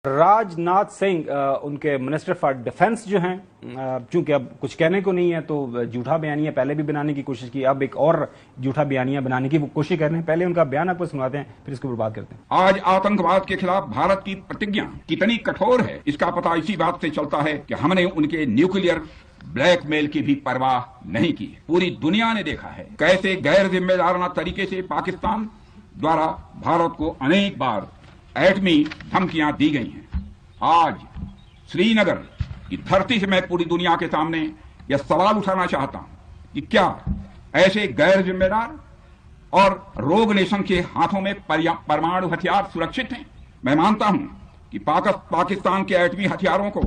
راجناتھ سنگھ ان کے minister for defence جو ہیں، چونکہ اب کچھ کہنے کو نہیں ہے تو جھوٹا بیانیہ پہلے بھی بنانے کی کوشش کی، اب ایک اور جھوٹا بیانیہ بنانے کی وہ کوشش کر رہے ہیں۔ پہلے ان کا بیان آپ کو سناتے ہیں، پھر اس کے اوپر بات کرتے ہیں۔ آج آتنکواد کے خلاف بھارت کی پرتجھا کتنی کٹھور ہے اس کا پتہ اسی بات سے چلتا ہے کہ ہم نے ان کے نیوکلیئر بلیک میل کی بھی پرواہ نہیں کی۔ پوری دنیا نے دیکھا ہے کیسے غیر ذمہ دارانہ طریقے سے پاکستان دوارا بھارت کو انیک بار ایٹمی دھمکیاں دی گئی ہیں۔ آج سری نگر کی دھرتی سے میں پوری دنیا کے سامنے یہ سوال اٹھانا چاہتا ہوں کہ کیا ایسے غیر ذمہ دار اور روگ نیشن کے ہاتھوں میں پرمانو ہتھیار سرکشت ہیں؟ میں مانتا ہوں کہ پاکستان کے ایٹمی ہتھیاروں کو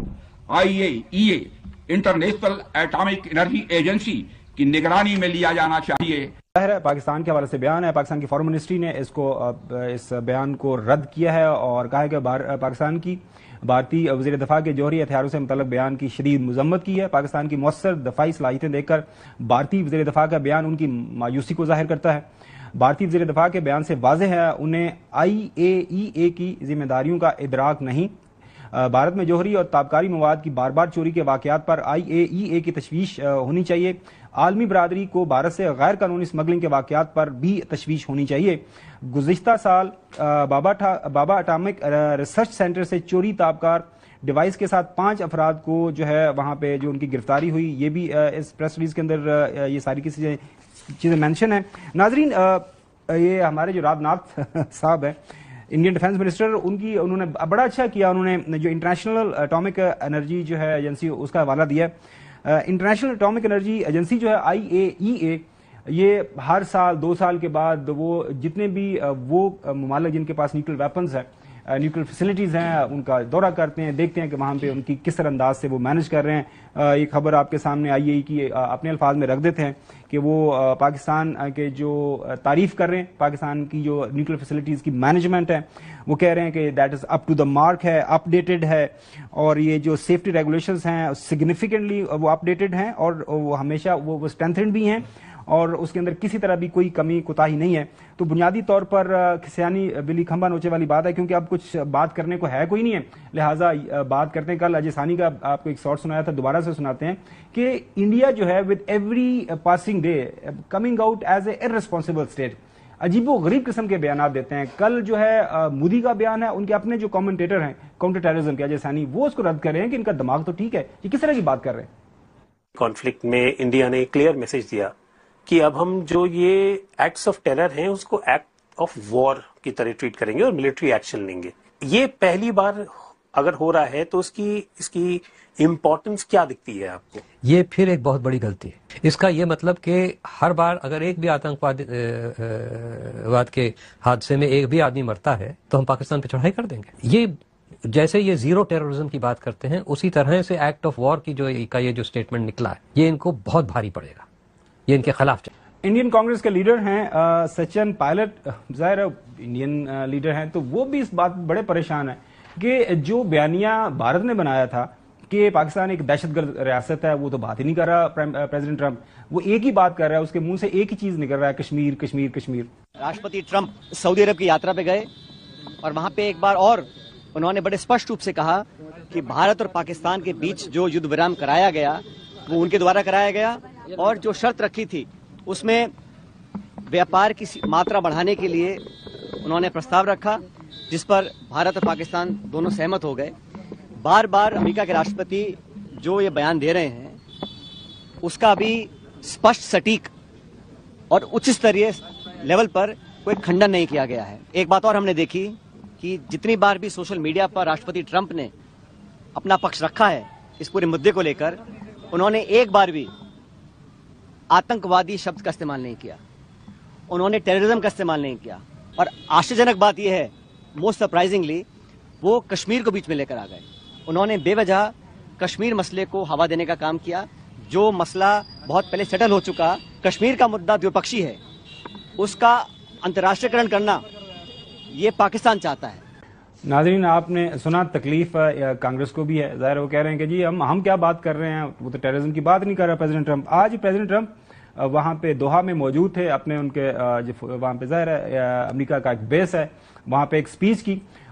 IAEA international atomic energy agency کی نگرانی میں لیا جانا چاہیے۔ ظاہر ہے پاکستان کے حوالے سے بیان ہے، پاکستان کی فارن منسٹری نے اس بیان کو رد کیا ہے اور کہا ہے کہ پاکستان کی بھارتی وزیر دفاع کے جوہری ہتھیاروں سے متعلق بیان کی شدید مذمت کی ہے۔ پاکستان کی مؤثر دفاعی صلاحیتیں دیکھ کر بھارتی وزیر دفاع کا بیان ان کی مایوسی کو ظاہر کرتا ہے۔ بھارتی وزیر دفاع کے بیان سے واضح ہے انہیں IAEA کی ذمہ داریوں کا ادراک نہیں۔ بھارت میں جوہری اور تابکاری مواد کی بار بار چوری کے واقعات پر IAEA کی تشویش ہونی چاہیے۔ عالمی برادری کو بھارت سے غیر قانونی اسمگلنگ کے واقعات پر بھی تشویش ہونی چاہیے۔ گزشتہ سال بابا اٹامک ریسرچ سینٹر سے چوری تابکار ڈیوائس کے ساتھ 5 افراد کو جو ہے وہاں پہ جو ان کی گرفتاری ہوئی، یہ بھی اس پریس ریلیز کے اندر یہ ساری کی چیزیں مینشن ہیں۔ ناظرین، یہ ہمارے جو راجناتھ صاحب ہیں انڈین ڈیفنس منسٹر، انہوں نے بڑا اچھا کیا، انہوں نے جو انٹرنیشنل اٹامک انرجی جو ہے ایجنسی اس کا حوالہ دیا ہے۔ انٹرنیشنل اٹامک انرجی ایجنسی جو ہے IAEA، یہ ہر سال 2 سال کے بعد وہ جتنے بھی وہ ممالک جن کے پاس نیوکلیر ویپنز ہیں، نیوکلیر فیسلٹیز ہیں، ان کا دورہ کرتے ہیں، دیکھتے ہیں کہ وہاں پہ ان کی کس طرح انداز سے وہ مینج کر رہے ہیں۔ یہ خبر آپ کے سامنے IAEA کی اپنے الفاظ میں رکھ دیتے ہیں کہ وہ پاکستان کے جو تعریف کر رہے ہیں، پاکستان کی جو نیوکلیر فیسلٹیز کی مینجمنٹ ہے، وہ کہہ رہے ہیں کہ that is up to the mark ہے، اپ ڈیٹڈ ہے، اور یہ جو سیفٹی ریگولیشنز ہیں سگنیفیکنٹلی وہ اپ ڈیٹڈ ہیں اور وہ ہمیشہ وہ اسٹرینتھنڈ بھی ہیں اور اس کے اندر کسی طرح بھی کوئی کمی کوتاہی نہیں ہے۔ تو بنیادی طور پر کسیانی بلی کھمبا نوچے والی بات ہے، کیونکہ اب کچھ بات کرنے کو ہے کوئی نہیں ہے، لہٰذا بات کرتے ہیں۔ کل اجے ثانی کا آپ کو ایک شارٹ سنایا تھا، دوبارہ سے سناتے ہیں کہ انڈیا جو ہے with every passing day coming out as a irresponsible state, عجیب و غریب قسم کے بیانات دیتے ہیں۔ کل جو ہے مودی کا بیان ہے، ان کے اپنے جو کامنٹیٹر ہیں کاؤنٹر ٹیررزم کے اجے ثانی، وہ اس کو رد کر رہے ہیں کہ ان کا دماغ تو ٹھیک ہے، یہ کس طرح کی بات کر رہے ہیں؟ کانفلکٹ میں انڈیا نے کلیئر میسج دیا کہ اب ہم جو یہ ایکٹس آف ٹیرر ہیں اس کو ایکٹ آف وار کی طرح ٹریٹ کریں گے اور ملٹری ایکشن لیں گے۔ یہ پہلی بار اگر ہو رہا ہے تو اس کی امپورٹنس کیا دکھتی ہے آپ کو؟ یہ پھر ایک بہت بڑی غلطی ہے۔ اس کا یہ مطلب کہ ہر بار اگر ایک بھی آتنکواد کے حادثے میں ایک بھی آدمی مرتا ہے تو ہم پاکستان پہ چڑھائی کر دیں گے۔ یہ جیسے یہ زیرو ٹیررزم کی بات کرتے ہیں، اسی طرح سے ایکٹ آف وار کی یہ جو اسٹیٹمنٹ نکلا ہے، یہ ان کو بہت بھاری پڑے گا، یہ ان کے خلاف چاہیے۔ انڈین کانگریس کے لیڈر ہیں سچن پائلٹ، ظاہر انڈین لیڈر ہیں، تو وہ بھی اس بات بڑے پریشان ہیں کہ جو بیانیہ بھارت نے بنایا تھا کہ پاکستان ایک دہشت گرد ریاست ہے، وہ تو بات ہی نہیں کر رہا پریزیڈنٹ ٹرمپ، وہ ایک ہی بات کر رہا ہے، اس کے منہ سے ایک ہی چیز نکل رہا ہے، کشمیر کشمیر کشمیر۔ راشٹرپتی ٹرمپ سعودی عرب کی یاترا پہ گئے اور وہاں پہ ایک بار اور انہوں نے بڑے اسپشٹ روپ سے کہا کہ بھارت اور پاکستان کے بیچ جو یدھ ورام کرایا گیا وہ ان کے دوارا کرایا گیا، اور جو شرط رکھی تھی اس میں ویاپار کی ماترا بڑھانے کے لیے انہوں نے پرستاو رکھا، جس پر بھارت اور پاکستان دونوں سہمت ہو گئے۔ بار بار امریکہ کے راشٹرپتی جو یہ بیان دے رہے ہیں اس کا بھی اسپشٹ سٹیک اور اچ ستریہ لیول پر کوئی کھنڈن نہیں کیا گیا ہے۔ ایک بات اور ہم نے دیکھی کہ جتنی بار بھی سوشل میڈیا پر راشٹرپتی ٹرمپ نے اپنا پکش رکھا ہے اس پورے مدعے کو لے کر، انہوں نے ایک بار بھی آتنکوادی شبد کا استعمال نہیں کیا، انہوں نے ٹیررزم کا استعمال نہیں کیا، اور آشچرجنک بات یہ ہے، موسٹ سرپرائزنگلی، وہ کشمیر کو بیچ میں لے کر آ گئے۔ انہوں نے بے وجہ کشمیر مسئلے کو ہوا دینے کا کام کیا، جو مسئلہ بہت پہلے سیٹل ہو چکا۔ کشمیر کا مدعا دوپکشی ہے، اس کا انترراشٹریکرن کرنا یہ پاکستان چاہتا ہے۔ ناظرین، آپ نے سنا تکلیف کانگریس کو بھی ہے، ظاہر وہ کہہ رہے ہیں کہ جی ہم کیا بات کر رہے ہیں، وہ تو ٹیررزم کی بات نہیں کر رہا پریزیڈنٹ ٹرمپ۔ آج پریزیڈنٹ ٹرمپ وہاں پہ دوحہ میں موجود تھے، اپنے ان کے وہاں پہ ظاہر ہے امریکہ کا ایک بیس ہے، وہاں پہ ایک سپیچ کی،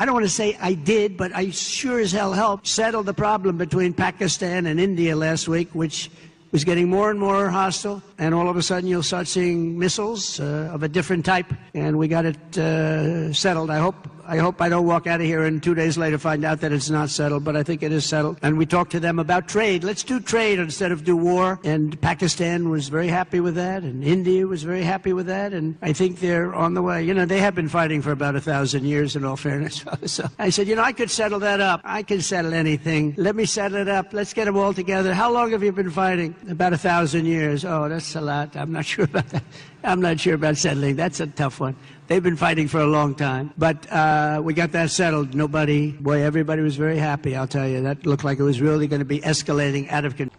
I don't want to say I did, but I sure as hell helped settle the problem between Pakistan and India last week, which was getting more and more hostile, and all of a sudden you'll start seeing missiles of a different type, and we got it settled. I hope I don't walk out of here and 2 days later find out that it's not settled, but I think it is settled. And we talked to them about trade. Let's do trade instead of do war. And Pakistan was very happy with that, and India was very happy with that, and I think they're on the way. You know, they have been fighting for about 1,000 years, in all fairness. So I said, you know, I could settle that up. I can settle anything. Let me settle it up. Let's get them all together. How long have you been fighting? About 1,000 years. Oh, that's a lot. I'm not sure about that. I'm not sure about settling. That's a tough one. They've been fighting for a long time, but we got that settled. Everybody was very happy. I'll tell you, that looked like it was really going to be escalating out of control.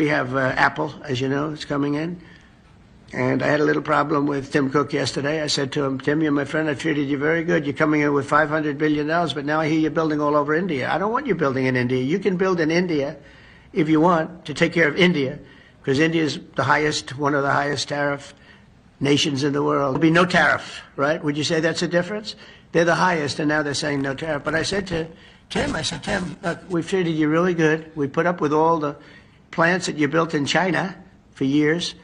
We have Apple, as you know, it's coming in. And I had a little problem with Tim Cook yesterday. I said to him, Tim, you're my friend. I treated you very good. You're coming in with $500 billion, but now I hear you're building all over India. I don't want you building in India. You can build in India if you want to take care of India, because India is one of the highest tariff nations in the world. There'll be no tariff, right? Would you say that's a difference? They're the highest, and now they're saying no tariff. But I said to Tim, look, we've treated you really good. We put up with all the plants that you built in China for years.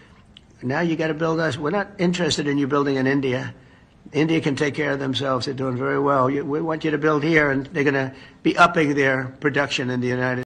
Now you got to build us. We're not interested in you building in India. India can take care of themselves. They're doing very well. We want you to build here, and they're going to be upping their production in the United States.